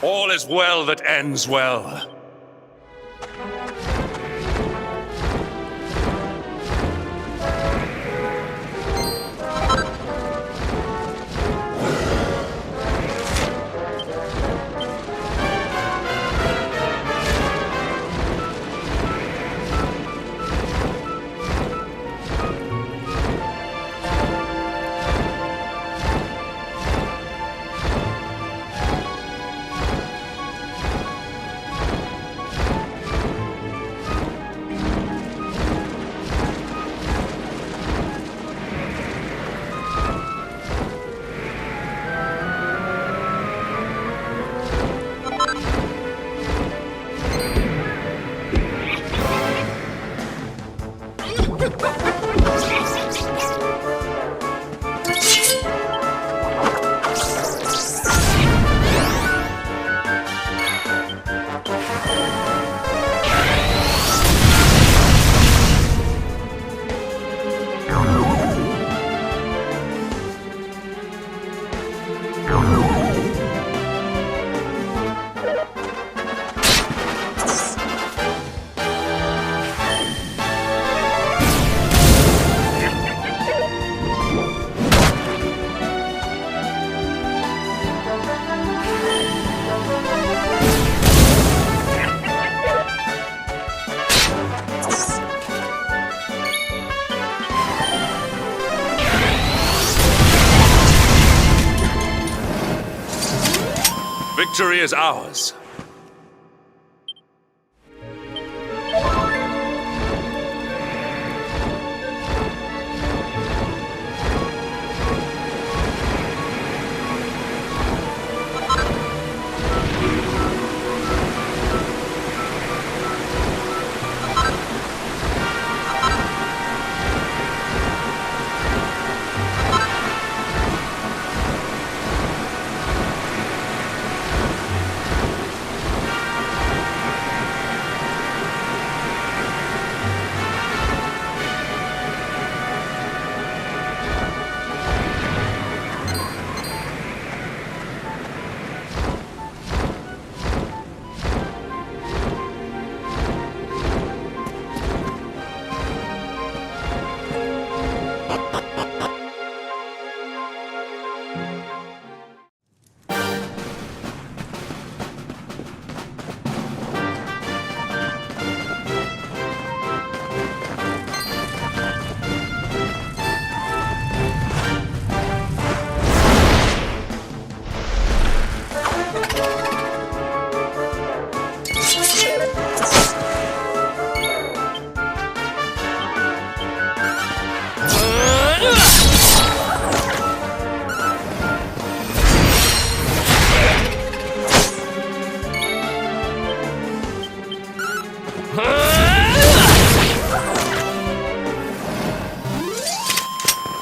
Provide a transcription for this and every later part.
All is well that ends well. Victory is ours.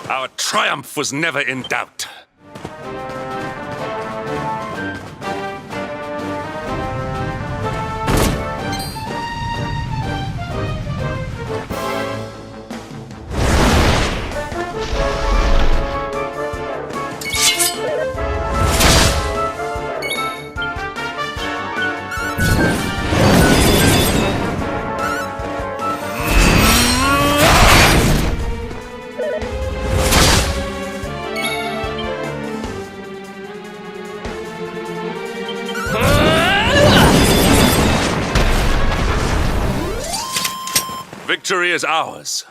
Our triumph was never in doubt. Victory is ours.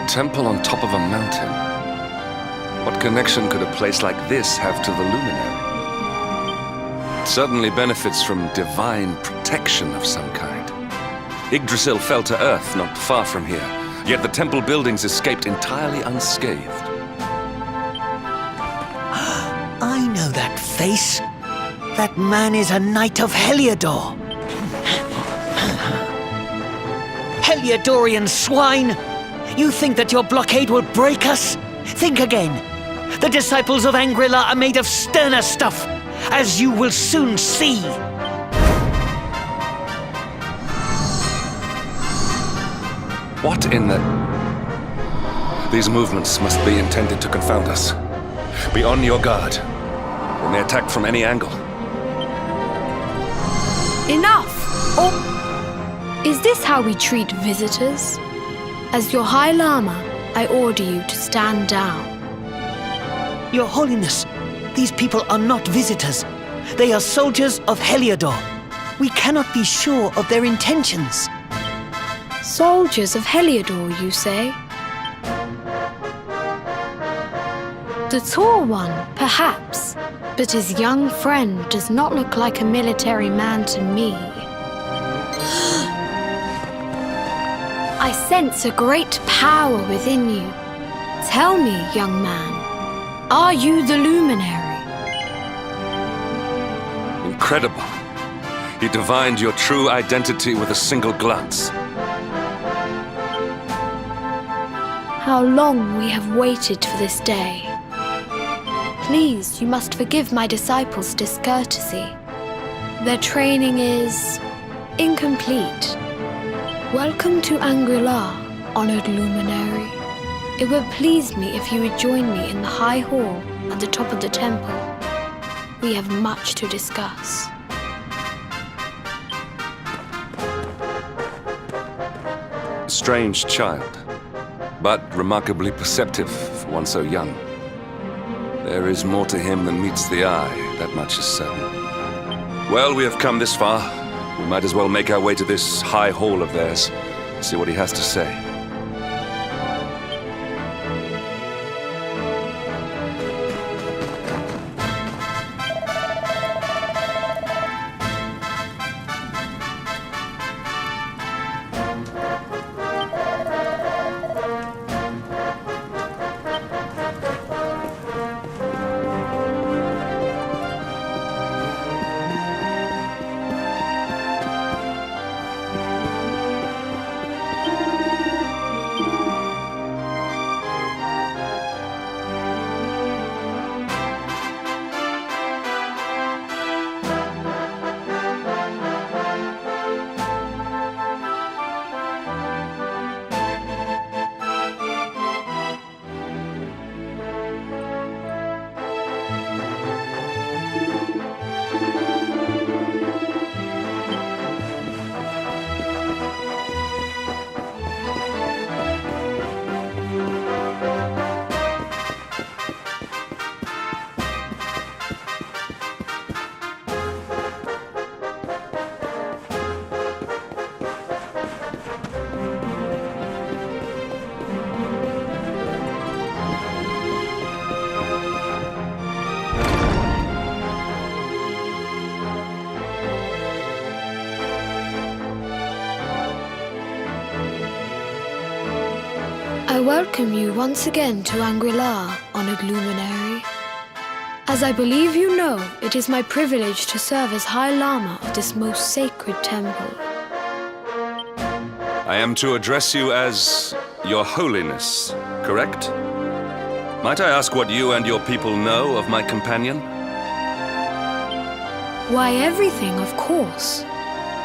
Temple on top of a mountain. What connection could a place like this have to the Luminario? It certainly benefits from divine protection of some kind. Yggdrasil fell to earth not far from here, yet the temple buildings escaped entirely unscathed. I know that face. That man is a knight of Heliodor. Heliodorian swine! You think that your blockade will break us? Think again. The disciples of Shangra-La are made of sterner stuff, as you will soon see. What in the... These movements must be intended to confound us. Be on your guard. We may attack from any angle. Enough! Or is this how we treat visitors? As your High Lama, I order you to stand down. Your Holiness, these people are not visitors. They are soldiers of Heliodor. We cannot be sure of their intentions. Soldiers of Heliodor, you say? The tall one, perhaps, but his young friend does not look like a military man to me. I sense a great power within you. Tell me, young man, are you the Luminary? Incredible. He divined your true identity with a single glance. How long we have waited for this day. Please, you must forgive my disciples' discourtesy. Their training is incomplete. Welcome to Shangra-La, honored luminary. It would please me if you would join me in the high hall at the top of the temple. We have much to discuss. Strange child, but remarkably perceptive for one so young. There is more to him than meets the eye, that much is certain. Well, we have come this far. We might as well make our way to this high hall of theirs, see what he has to say. I welcome you once again to Shangra-La, honored luminary. As I believe you know, it is my privilege to serve as High Lama of this most sacred temple. I am to address you as Your Holiness, correct? Might I ask what you and your people know of my companion? Why, everything, of course.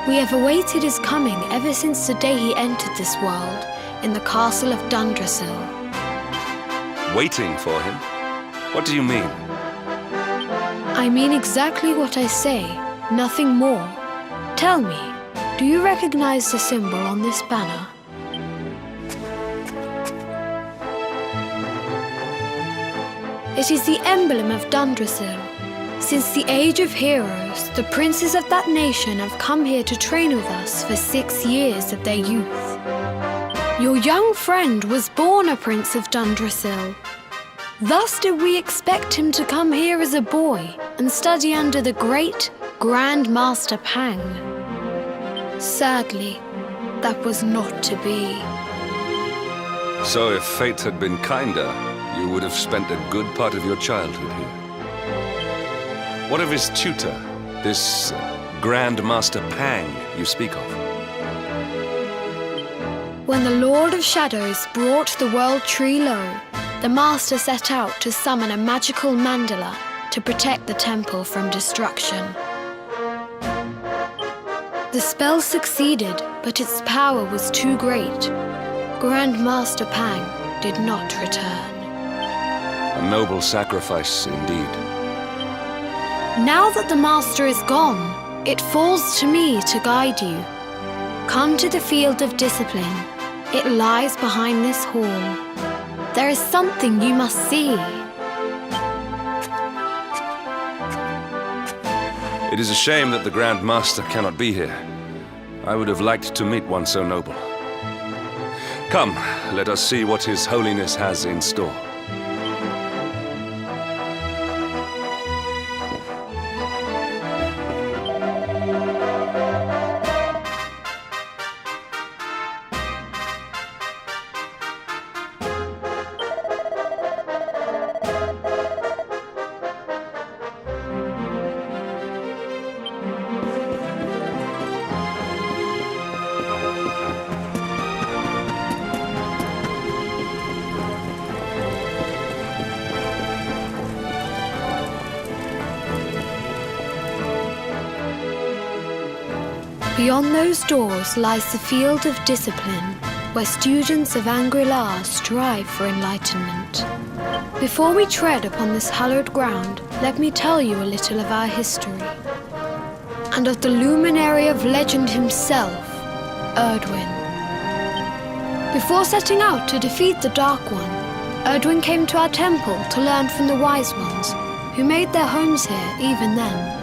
We have awaited his coming ever since the day he entered this world in the castle of Dundrasil. Waiting for him? What do you mean? I mean exactly what I say, nothing more. Tell me, do you recognize the symbol on this banner? It is the emblem of Dundrasil. Since the age of heroes, the princes of that nation have come here to train with us for 6 years of their youth. Your young friend was born a prince of Dundrasil. Thus did we expect him to come here as a boy and study under the great Grand Master Pang. Sadly, that was not to be. So if fate had been kinder, you would have spent a good part of your childhood here. What of his tutor, this Grand Master Pang you speak of? When the Lord of Shadows brought the world tree low, the Master set out to summon a magical mandala to protect the temple from destruction. The spell succeeded, but its power was too great. Grand Master Pang did not return. A noble sacrifice indeed. Now that the Master is gone, it falls to me to guide you. Come to the field of discipline. It lies behind this hall. There is something you must see. It is a shame that the Grand Master cannot be here. I would have liked to meet one so noble. Come, let us see what His Holiness has in store. Beyond those doors lies the field of discipline, where students of Shangri-La strive for enlightenment. Before we tread upon this hallowed ground, let me tell you a little of our history, and of the luminary of legend himself, Erdwin. Before setting out to defeat the Dark One, Erdwin came to our temple to learn from the wise ones, who made their homes here even then.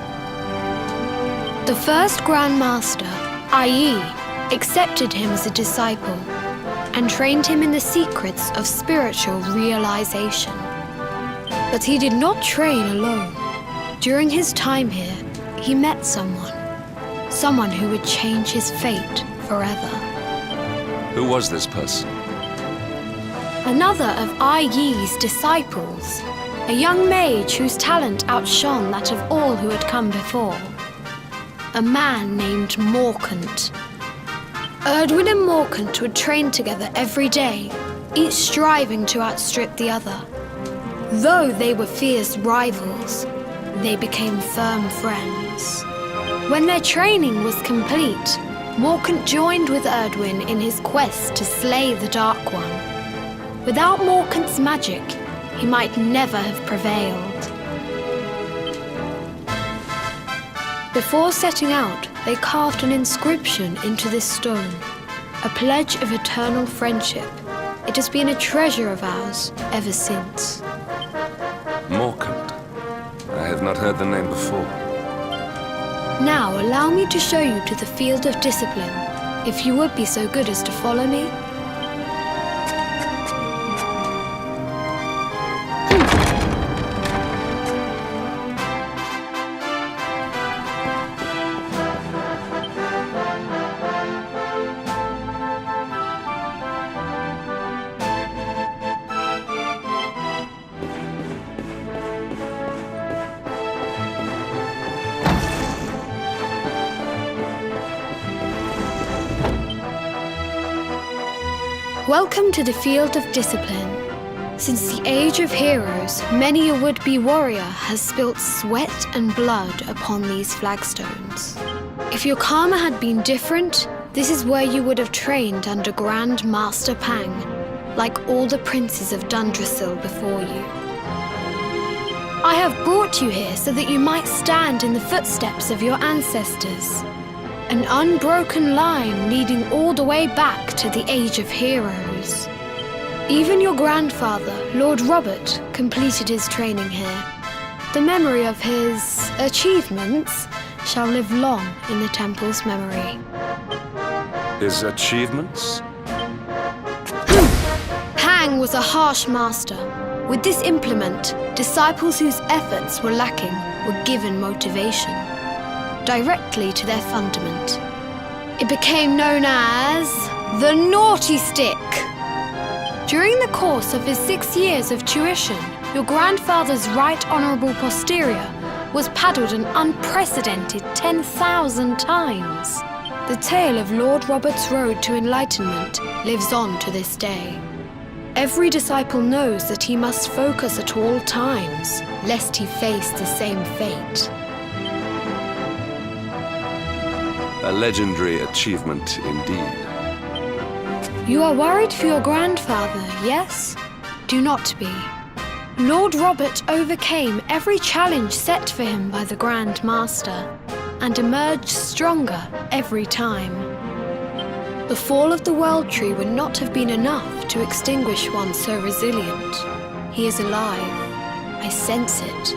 The first Grand Master, Ai, accepted him as a disciple and trained him in the secrets of spiritual realization. But he did not train alone. During his time here, he met someone who would change his fate forever. Who was this person? Another of Ai's disciples, a young mage whose talent outshone that of all who had come before. A man named Morkant. Erdwin and Morkant would train together every day, each striving to outstrip the other. Though they were fierce rivals, they became firm friends. When their training was complete, Morkant joined with Erdwin in his quest to slay the Dark One. Without Morkant's magic, he might never have prevailed. Before setting out, they carved an inscription into this stone, a pledge of eternal friendship. It has been a treasure of ours ever since. Morkant. I have not heard the name before. Now allow me to show you to the field of discipline, if you would be so good as to follow me. Welcome to the field of discipline. Since the age of heroes, many a would-be warrior has spilt sweat and blood upon these flagstones. If your karma had been different, this is where you would have trained under Grand Master Pang, like all the princes of Dundrasil before you. I have brought you here so that you might stand in the footsteps of your ancestors. An unbroken line leading all the way back to the Age of Heroes. Even your grandfather, Lord Robert, completed his training here. The memory of his achievements shall live long in the temple's memory. His achievements? Pang was a harsh master. With this implement, disciples whose efforts were lacking were given motivation directly to their fundament. It became known as the Naughty Stick. During the course of his 6 years of tuition, your grandfather's right honourable posterior was paddled an unprecedented 10,000 times. The tale of Lord Robert's road to enlightenment lives on to this day. Every disciple knows that he must focus at all times, lest he face the same fate. A legendary achievement indeed. You are worried for your grandfather, yes? Do not be. Lord Robert overcame every challenge set for him by the Grand Master, and emerged stronger every time. The fall of the World Tree would not have been enough to extinguish one so resilient. He is alive. I sense it.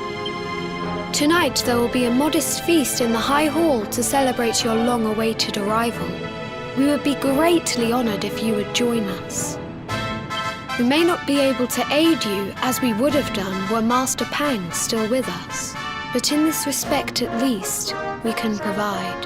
Tonight there will be a modest feast in the High Hall to celebrate your long-awaited arrival. We would be greatly honoured if you would join us. We may not be able to aid you as we would have done were Master Pang still with us, but in this respect at least, we can provide.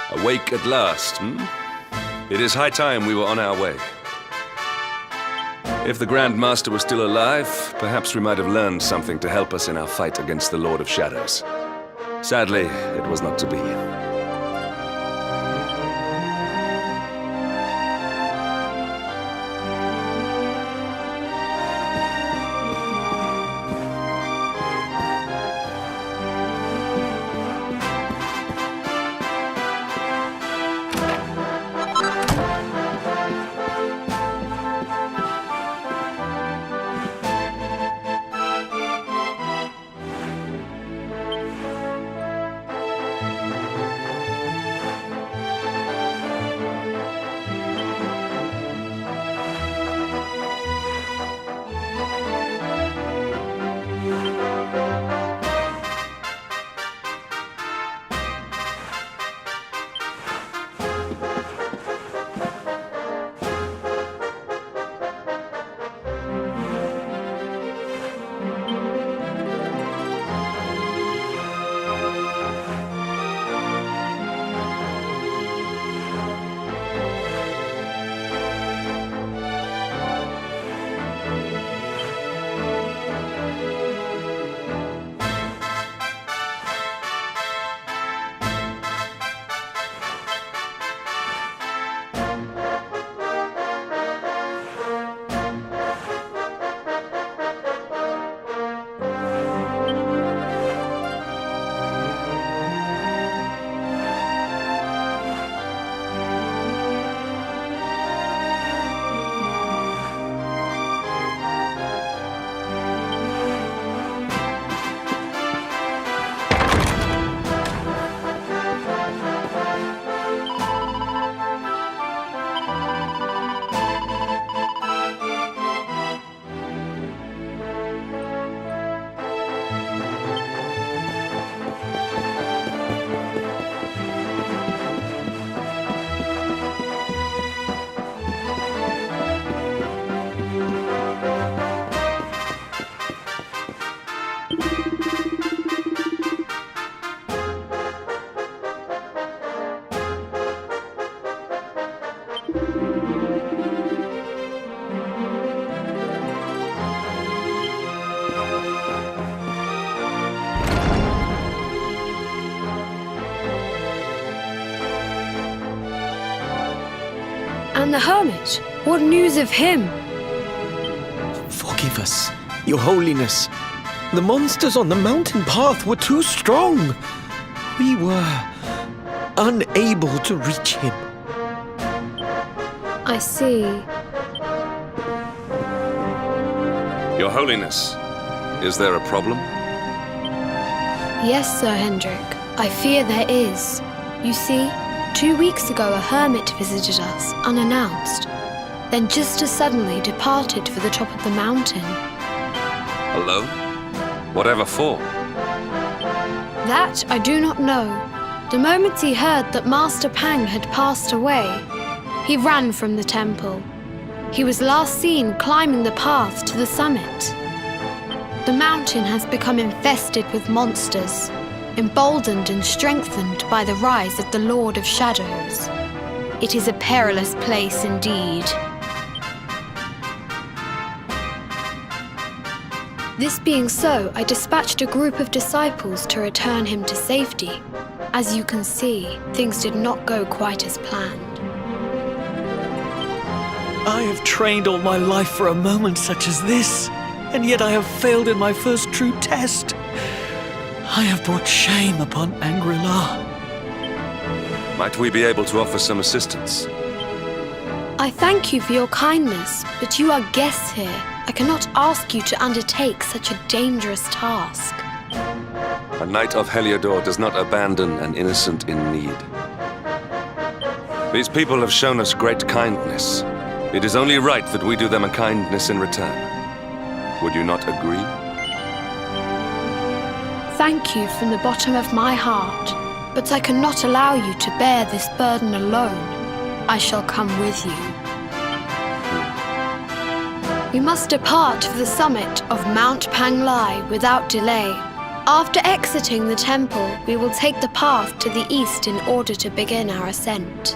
Awake at last, hmm? It is high time we were on our way. If the Grand Master was still alive, perhaps we might have learned something to help us in our fight against the Lord of Shadows. Sadly, it was not to be. And the hermit? What news of him? Forgive us, Your Holiness. The monsters on the mountain path were too strong. We were unable to reach him. I see. Your Holiness, is there a problem? Yes, Sir Hendrik. I fear there is. You see, 2 weeks ago a hermit visited us, unannounced. Then just as suddenly departed for the top of the mountain. Alone? Whatever for? That I do not know. The moment he heard that Master Pang had passed away, he ran from the temple. He was last seen climbing the path to the summit. The mountain has become infested with monsters, emboldened and strengthened by the rise of the Lord of Shadows. It is a perilous place indeed. This being so, I dispatched a group of disciples to return him to safety. As you can see, things did not go quite as planned. I have trained all my life for a moment such as this, and yet I have failed in my first true test. I have brought shame upon Shangra-La. Might we be able to offer some assistance? I thank you for your kindness, but you are guests here. I cannot ask you to undertake such a dangerous task. A knight of Heliodor does not abandon an innocent in need. These people have shown us great kindness. It is only right that we do them a kindness in return. Would you not agree? Thank you from the bottom of my heart, but I cannot allow you to bear this burden alone. I shall come with you. We must depart for the summit of Mount Panglai without delay. After exiting the temple, we will take the path to the east in order to begin our ascent.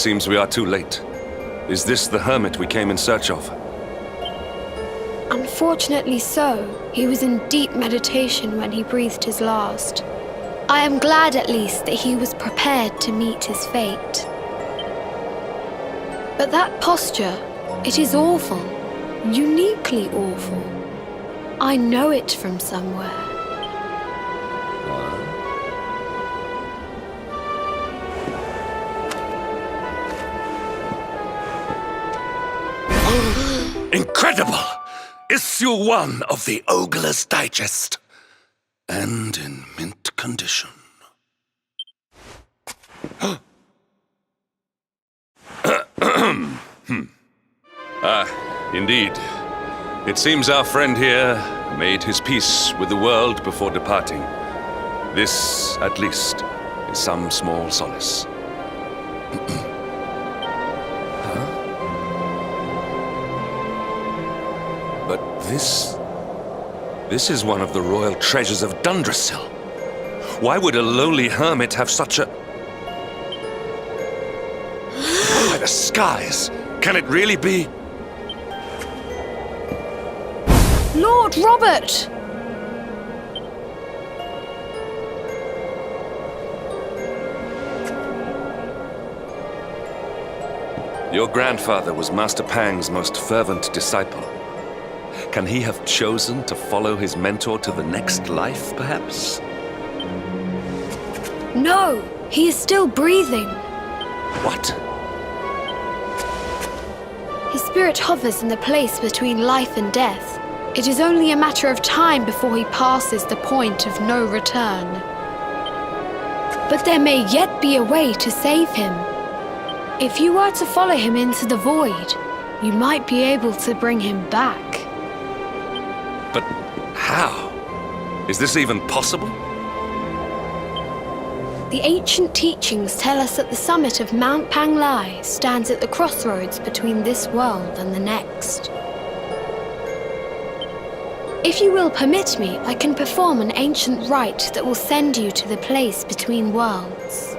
seems we are too late. Is this the hermit we came in search of? Unfortunately so. He was in deep meditation when he breathed his last. I am glad at least that he was prepared to meet his fate. But that posture, it is awful. Uniquely awful. I know it from somewhere. Incredible! Issue 1 of the Ogre's Digest. And in mint condition. Indeed. It seems our friend here made his peace with the world before departing. This, at least, is some small solace. But this is one of the royal treasures of Dundrasil. Why would a lowly hermit have such a... By the skies! Can it really be? Lord Robert! Your grandfather was Master Pang's most fervent disciple. Can he have chosen to follow his mentor to the next life, perhaps? No, he is still breathing. What? His spirit hovers in the place between life and death. It is only a matter of time before he passes the point of no return. But there may yet be a way to save him. If you were to follow him into the void, you might be able to bring him back. But how? Is this even possible? The ancient teachings tell us that the summit of Mount Panglai stands at the crossroads between this world and the next. If you will permit me, I can perform an ancient rite that will send you to the place between worlds.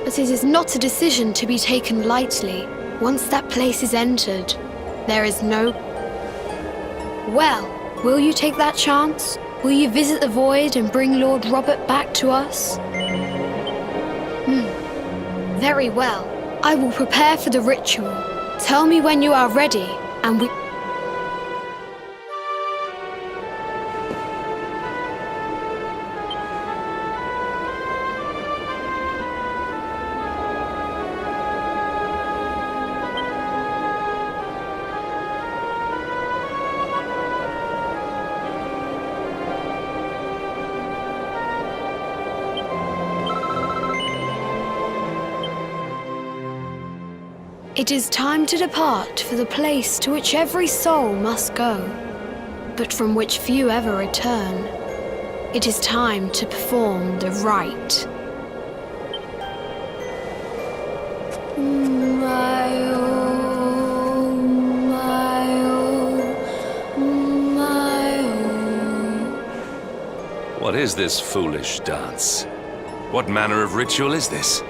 But it is not a decision to be taken lightly. Once that place is entered, there is no... Well, will you take that chance? Will you visit the void and bring Lord Robert back to us? Very well. I will prepare for the ritual. Tell me when you are ready, and we... It is time to depart for the place to which every soul must go, but from which few ever return. It is time to perform the rite. What is this foolish dance? What manner of ritual is this?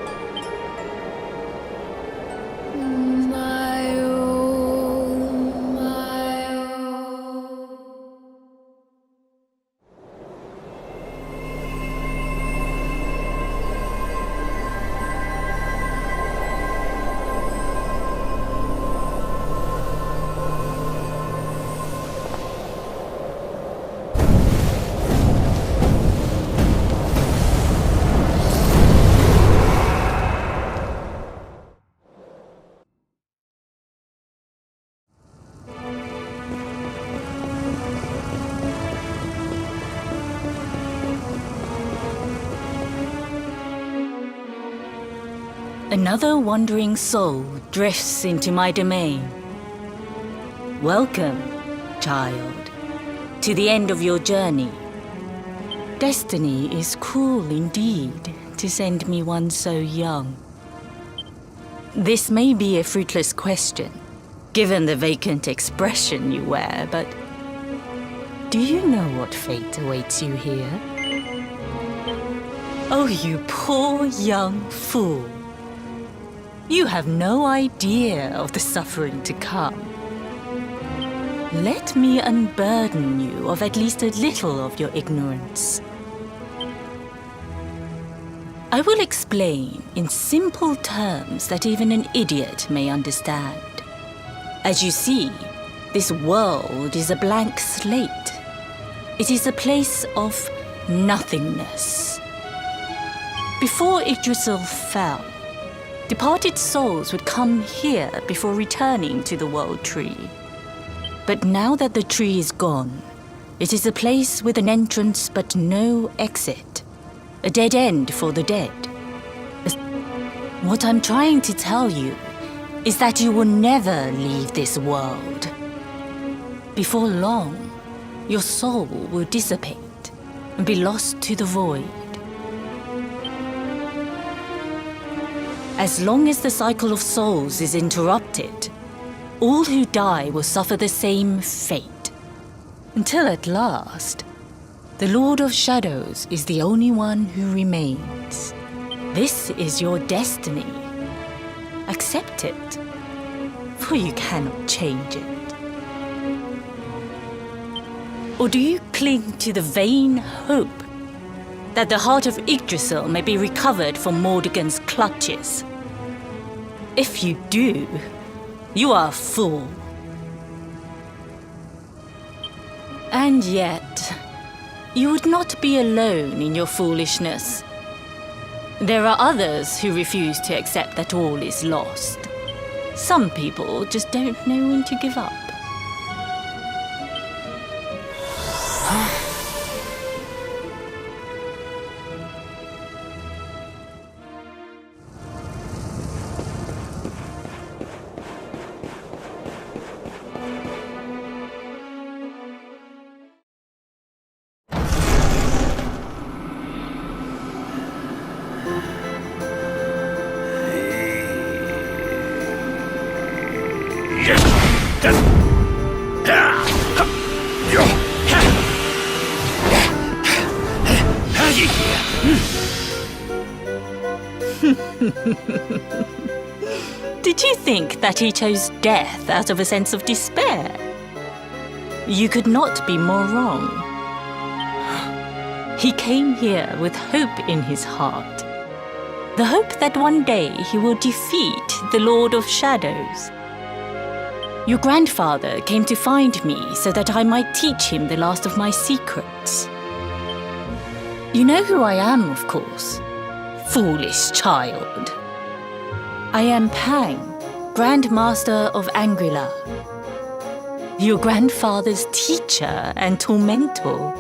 Another wandering soul drifts into my domain. Welcome, child, to the end of your journey. Destiny is cruel indeed to send me one so young. This may be a fruitless question, given the vacant expression you wear, but do you know what fate awaits you here? Oh, you poor young fool. You have no idea of the suffering to come. Let me unburden you of at least a little of your ignorance. I will explain in simple terms that even an idiot may understand. As you see, this world is a blank slate. It is a place of nothingness. Before Yggdrasil fell, departed souls would come here before returning to the World Tree. But now that the tree is gone, it is a place with an entrance but no exit. A dead end for the dead. What I'm trying to tell you is that you will never leave this world. Before long, your soul will dissipate and be lost to the void. As long as the cycle of souls is interrupted, all who die will suffer the same fate. Until at last, the Lord of Shadows is the only one who remains. This is your destiny. Accept it, for you cannot change it. Or do you cling to the vain hope that the heart of Yggdrasil may be recovered from Mordegon's clutches? If you do, you are a fool. And yet, you would not be alone in your foolishness. There are others who refuse to accept that all is lost. Some people just don't know when to give up. Did you think that he chose death out of a sense of despair? You could not be more wrong. He came here with hope in his heart. The hope that one day he will defeat the Lord of Shadows. Your grandfather came to find me so that I might teach him the last of my secrets. You know who I am, of course. Foolish child. I am Pang, Grand Master of Shangra-La. Your grandfather's teacher and tormentor.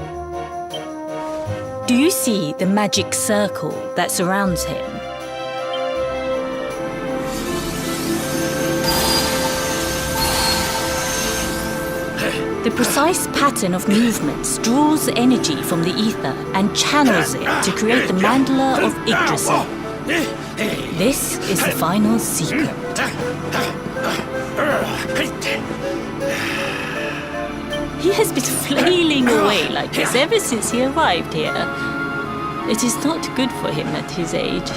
Do you see the magic circle that surrounds him? The precise pattern of movements draws energy from the ether and channels it to create the mandala of Yggdrasil. This is the final secret. He has been flailing away like this ever since he arrived here. It is not good for him at his age.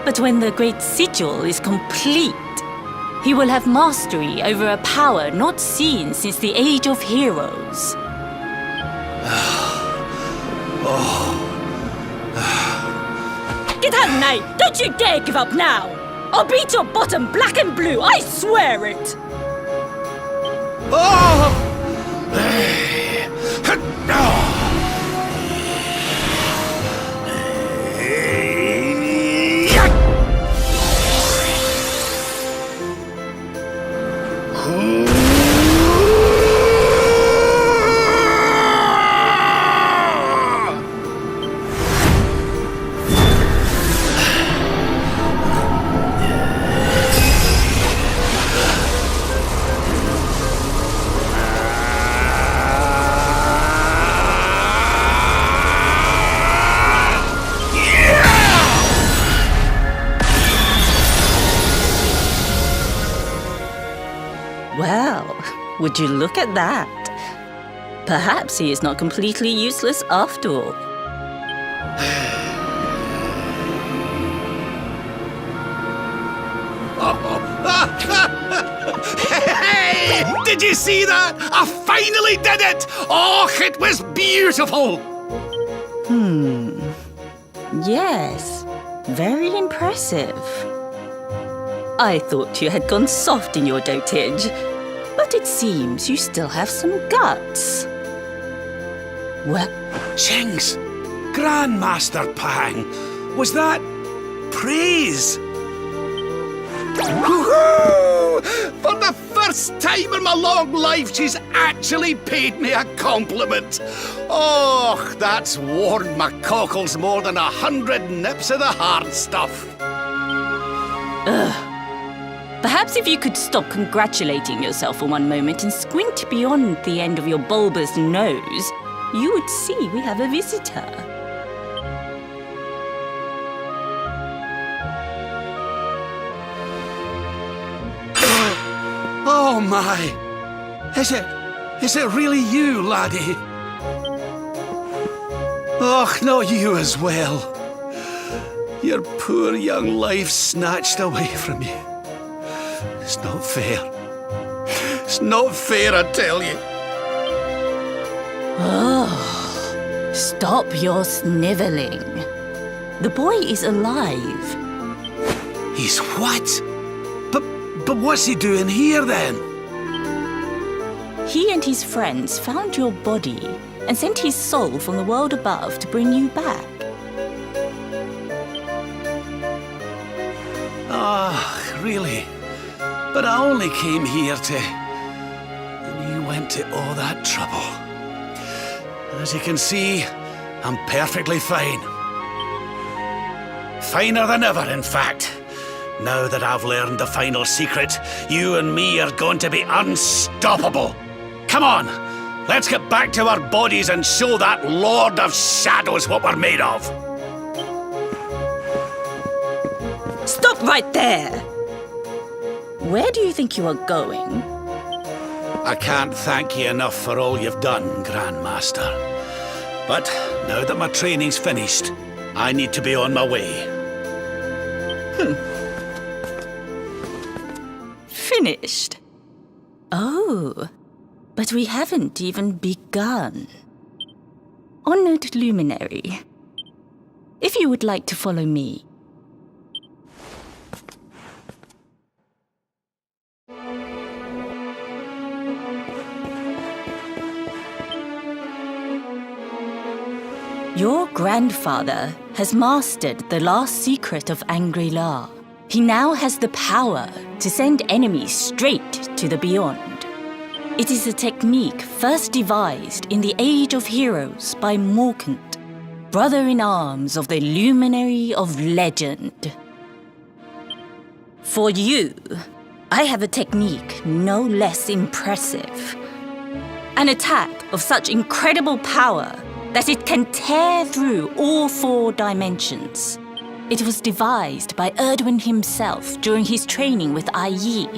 But when the great sigil is complete, he will have mastery over a power not seen since the Age of Heroes. Get out, Nay! Don't you dare give up now! I'll beat your bottom black and blue, I swear it! Well, would you look at that? Perhaps he is not completely useless after all. Hey! Did you see that? I finally did it! Oh, it was beautiful! Yes, very impressive. I thought you had gone soft in your dotage, but it seems you still have some guts. Well, Chings, Grandmaster Pang, was that praise? Woohoo! For the first time in my long life, she's actually paid me a compliment. Oh, that's warmed my cockles more than 100 nips of the hard stuff. perhaps if you could stop congratulating yourself for one moment and squint beyond the end of your bulbous nose, you would see we have a visitor. Oh my! Is it really you, laddie? Och, not you as well. Your poor young life snatched away from you. It's not fair. It's not fair, I tell you. Oh, stop your snivelling. The boy is alive. He's what? But what's he doing here then? He and his friends found your body and sent his soul from the world above to bring you back. Ah, really? But I only came here to... And you went to all that trouble. As you can see, I'm perfectly fine. Finer than ever, in fact. Now that I've learned the final secret, you and me are going to be unstoppable. Come on, let's get back to our bodies and show that Lord of Shadows what we're made of. Stop right there! Where do you think you are going? I can't thank you enough for all you've done, Grandmaster. But now that my training's finished, I need to be on my way. Finished? Oh, but we haven't even begun. Honored Luminary, if you would like to follow me. Your grandfather has mastered the last secret of Shangri-La. He now has the power to send enemies straight to the beyond. It is a technique first devised in the Age of Heroes by Morkant, brother-in-arms of the Luminary of Legend. For you, I have a technique no less impressive. An attack of such incredible power that it can tear through all 4 dimensions. It was devised by Erdwin himself during his training with Yi,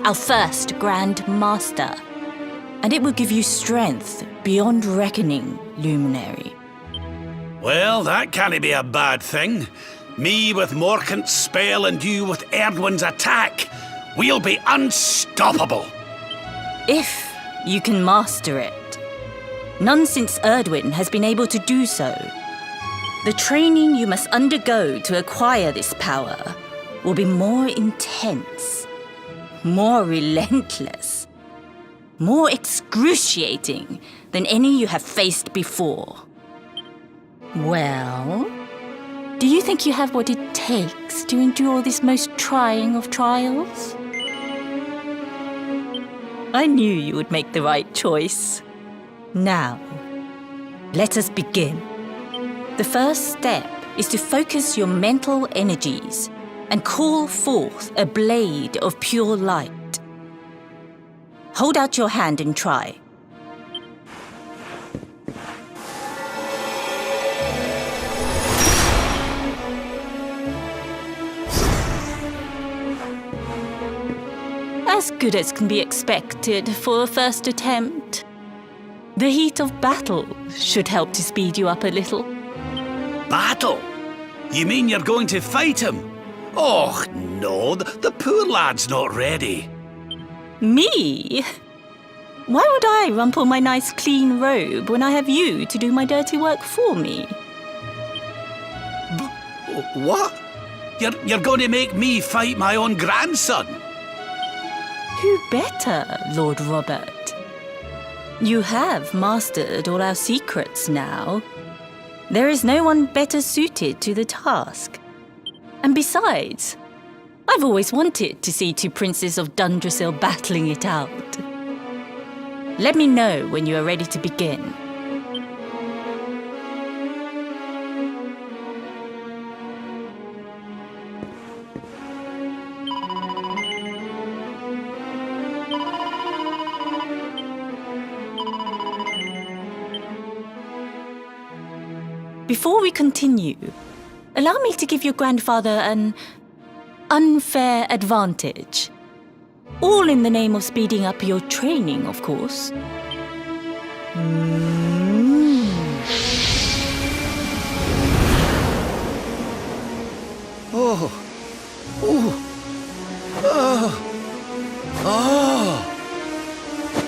our first Grand Master. And it will give you strength beyond reckoning, Luminary. Well, that can't be a bad thing. Me with Morkant's spell and you with Erdwin's attack. We'll be unstoppable. If you can master it. None since Erdwin has been able to do so. The training you must undergo to acquire this power will be more intense, more relentless, more excruciating than any you have faced before. Well, do you think you have what it takes to endure this most trying of trials? I knew you would make the right choice. Now, let us begin. The first step is to focus your mental energies and call forth a blade of pure light. Hold out your hand and try. As good as can be expected for a first attempt. The heat of battle should help to speed you up a little. battle? You mean you're going to fight him? Oh, no, the poor lad's not ready. Me? Why would I rumple my nice clean robe when I have you to do my dirty work for me? What? You're going to make me fight my own grandson? Who better, Lord Robert? You have mastered all our secrets now. There is no one better suited to the task. And besides, I've always wanted to see two princes of Dundrasil battling it out. Let me know when you are ready to begin. Before we continue, allow me to give your grandfather an unfair advantage. All in the name of speeding up your training, of course. Oh. Oh. Oh. Oh.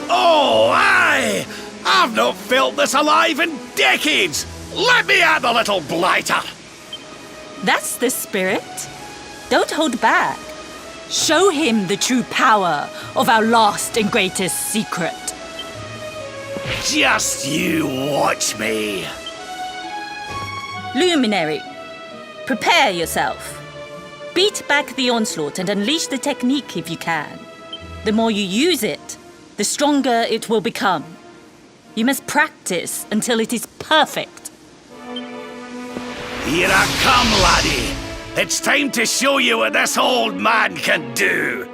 Oh, aye! I've not felt this alive in decades! Let me at the little blighter! That's the spirit. Don't hold back. Show him the true power of our last and greatest secret. Just you watch me. Luminary, prepare yourself. Beat back the onslaught and unleash the technique if you can. The more you use it, the stronger it will become. You must practice until it is perfect. Here I come, laddie. It's time to show you what this old man can do.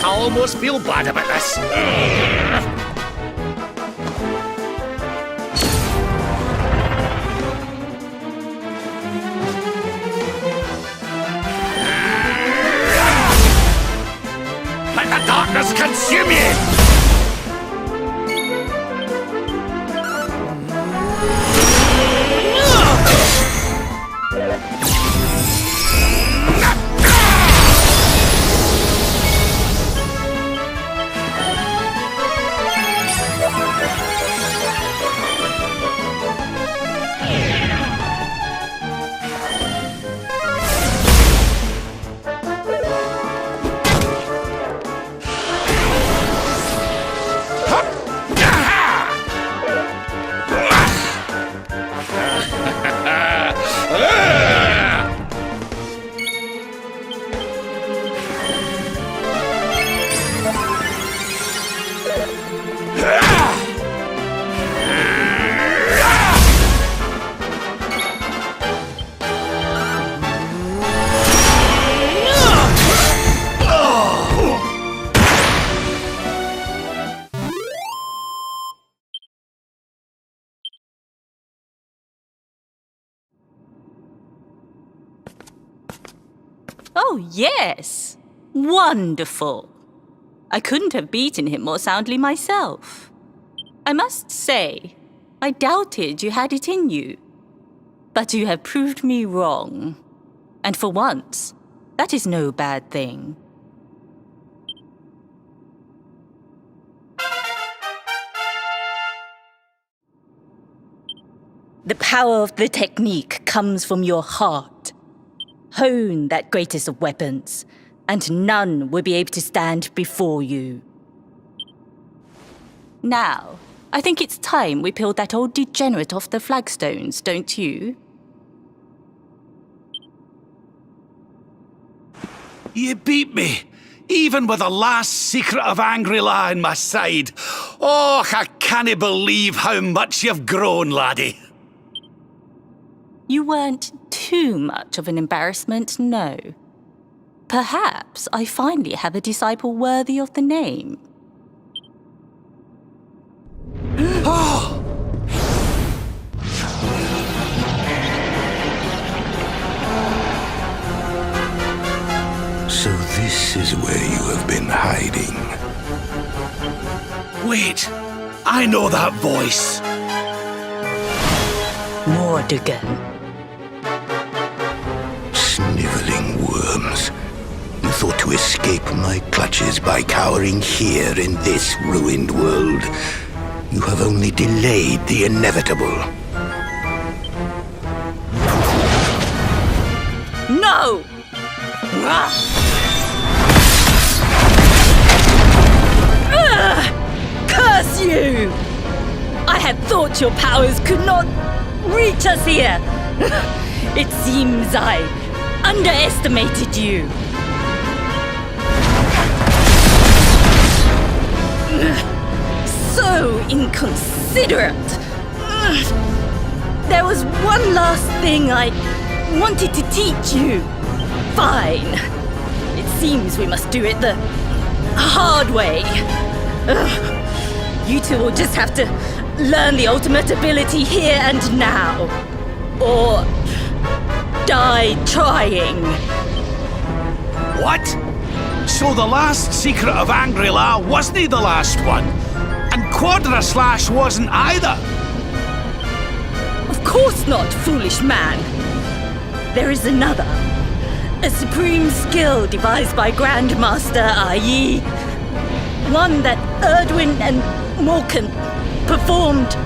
I almost feel bad about this. Let the darkness consume you! Oh, yes! Wonderful! I couldn't have beaten him more soundly myself. I must say, I doubted you had it in you. But you have proved me wrong. And for once, that is no bad thing. The power of the technique comes from your heart. Hone that greatest of weapons, and none will be able to stand before you. Now, I think it's time we peeled that old degenerate off the flagstones, don't you? You beat me, even with the last secret of Shangri-La in my side. Oh, I can't believe how much you've grown, laddie. You weren't too much of an embarrassment, no. Perhaps I finally have a disciple worthy of the name. Oh! So this is where you have been hiding. Wait, I know that voice. Mordigan. Sniveling worms. You thought to escape my clutches by cowering here in this ruined world. You have only delayed the inevitable. No! Curse you! I had thought your powers could not reach us here. It seems I underestimated you. So inconsiderate. There was one last thing I wanted to teach you. Fine. It seems we must do it the hard way. You two will just have to learn the ultimate ability here and now. Or die trying. What? So the last secret of Shangri-La wasn't the last one? And Quadra-Slash wasn't either? Of course not, foolish man. There is another. A supreme skill devised by Grandmaster i.e. one that Erdwin and Morkan performed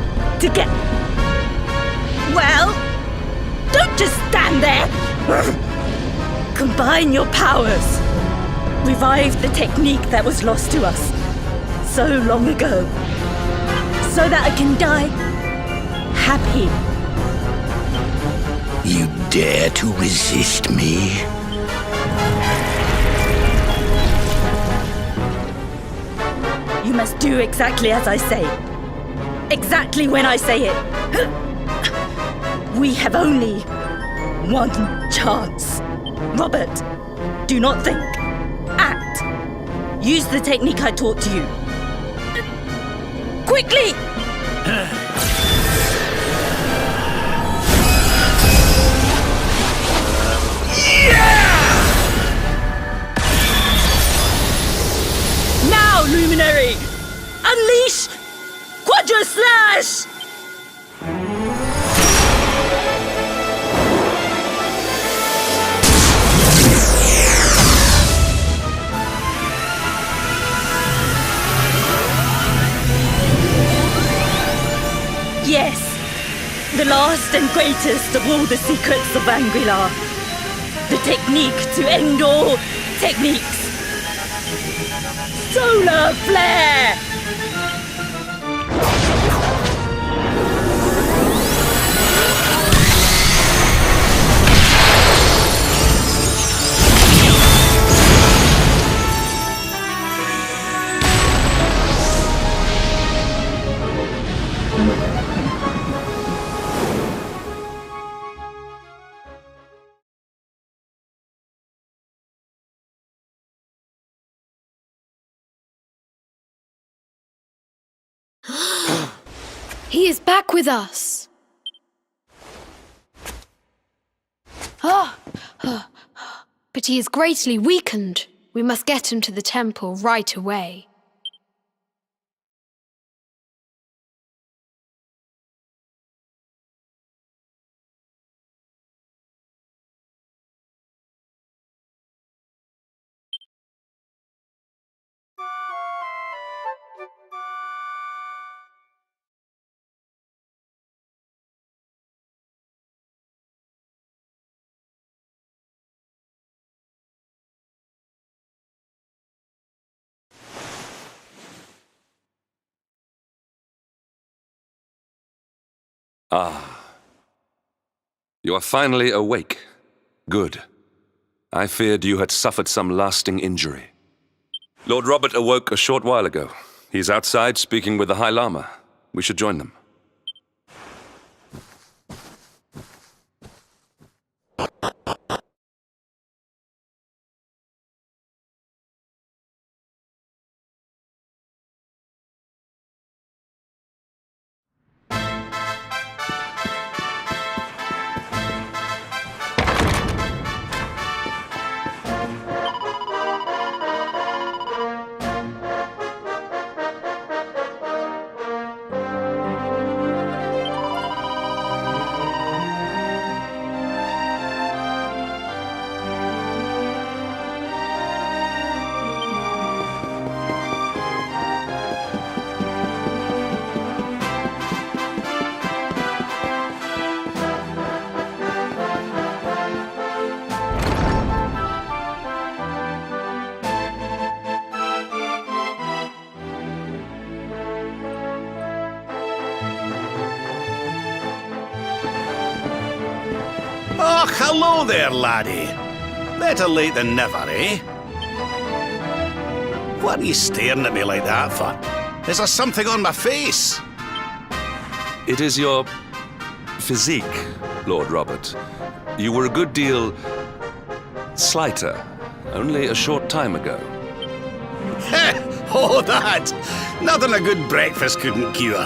together. Well, don't just stand there. Combine your powers. Revive the technique that was lost to us so long ago, so that I can die happy. You dare to resist me? You must do exactly as I say. Exactly when I say it. We have only one chance. Robert, do not think. Act. Use the technique I taught to you. Quickly! Now, Luminary! Unleash Quadra-Slash! Yes, the last and greatest of all the secrets of Shangri-La. The technique to end all techniques. Solar flare! He is back with us. But he is greatly weakened. We must get him to the temple right away. You are finally awake. Good. I feared you had suffered some lasting injury. Lord Robert awoke a short while ago. He's outside speaking with the High Lama. We should join them. Oh, hello there, laddie. Better late than never, eh? What are you staring at me like that for? Is there something on my face? It is your physique, Lord Robert. You were a good deal slighter only a short time ago. Oh, that! Nothing a good breakfast couldn't cure.